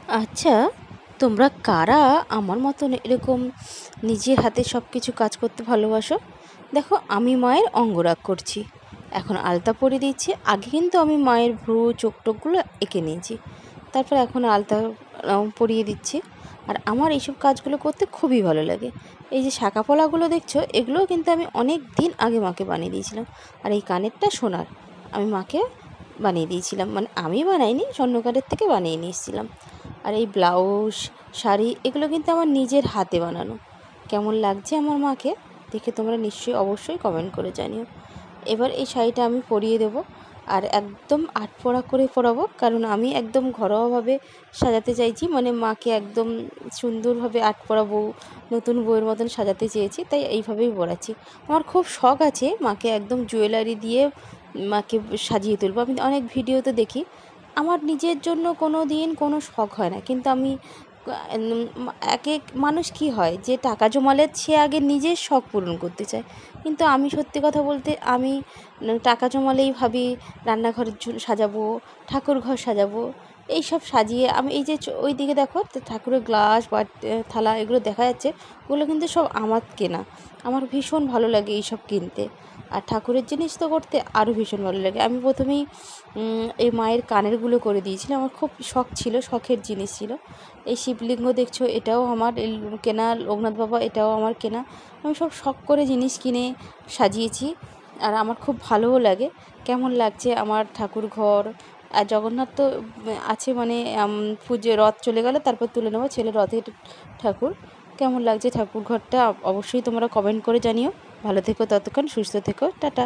আচ্ছা, তোমরা কারা আমার মতন এরকম নিজের হাতে সব কিছু কাজ করতে ভালোবাসো? দেখো, আমি মায়ের অঙ্গরাগ করছি, এখন আলতা পরিয়ে দিচ্ছি। আগে কিন্তু আমি মায়ের ভ্রু চোখ টোকগুলো এঁকে নিয়েছি, তারপর এখন আলতা পরিয়ে দিচ্ছি। আর আমার এইসব কাজগুলো করতে খুবই ভালো লাগে। এই যে শাঁকা পলাগুলো দেখছো, এগুলোও কিন্তু আমি অনেক দিন আগে মাকে বানিয়ে দিয়েছিলাম। আর এই কানেরটা সোনার, আমি মাকে বানিয়ে দিয়েছিলাম, মানে আমি বানাইনি, স্বর্ণকারের থেকে বানিয়ে নিয়ে এসেছিলাম। আর এই ব্লাউজ, শাড়ি, এগুলো কিন্তু আমার নিজের হাতে বানানো। কেমন লাগছে আমার মাকে দেখে তোমরা নিশ্চয়ই অবশ্যই কমেন্ট করে জানিও। এবার এই শাড়িটা আমি পরিয়ে দেবো, আর একদম আটপরা করে পরাবো, কারণ আমি একদম ঘরোয়াভাবে সাজাতে চাইছি, মানে মাকে একদম সুন্দরভাবে আটপরা বউ, নতুন বউয়ের মতন সাজাতে চেয়েছি, তাই এইভাবেই পরাচ্ছি। আমার খুব শখ আছে মাকে একদম জুয়েলারি দিয়ে মাকে সাজিয়ে তুলবো। আমি অনেক ভিডিওতে দেখি। আমার নিজের জন্য কোনো দিন কোনো শখ হয় না, কিন্তু আমি এক এক মানুষ কি হয় যে টাকা জমালে সে আগে নিজের শখ পূরণ করতে চায়, কিন্তু আমি সত্যি কথা বলতে আমি টাকা জমালেই ভাবি রান্নাঘর সাজাবো, ঠাকুর ঘর সাজাবো, এই সব সাজিয়ে আমি এই যে ওই দিকে দেখো ঠাকুরের গ্লাস বা থালা এগুলো দেখা যাচ্ছে, ওগুলো কিন্তু সব আমার কেনা। আমার ভীষণ ভালো লাগে এইসব কিনতে, আর ঠাকুরের জিনিস তো করতে আরও ভীষণ ভালো লাগে। আমি প্রথমেই এই মায়ের কানেরগুলো করে দিয়েছিলাম, আমার খুব শখ ছিল, শখের জিনিস ছিল। এই শিবলিঙ্গ দেখছো, এটাও আমার কেনা, লোকনাথ বাবা এটাও আমার কেনা। আমি সব শখ করে জিনিস কিনে সাজিয়েছি, আর আমার খুব ভালোও লাগে। কেমন লাগছে আমার ঠাকুর ঘর? আর জগন্নাথ তো আছে, মানে পুজো রথ চলে গেলে তারপর তুলে নেবো ছেলে রথের ঠাকুর। কেমন লাগছে ঠাকুর ঘরটা অবশ্যই তোমরা কমেন্ট করে জানিও। ভালো থেকো, ততক্ষণ সুস্থ থেকো, টাটা।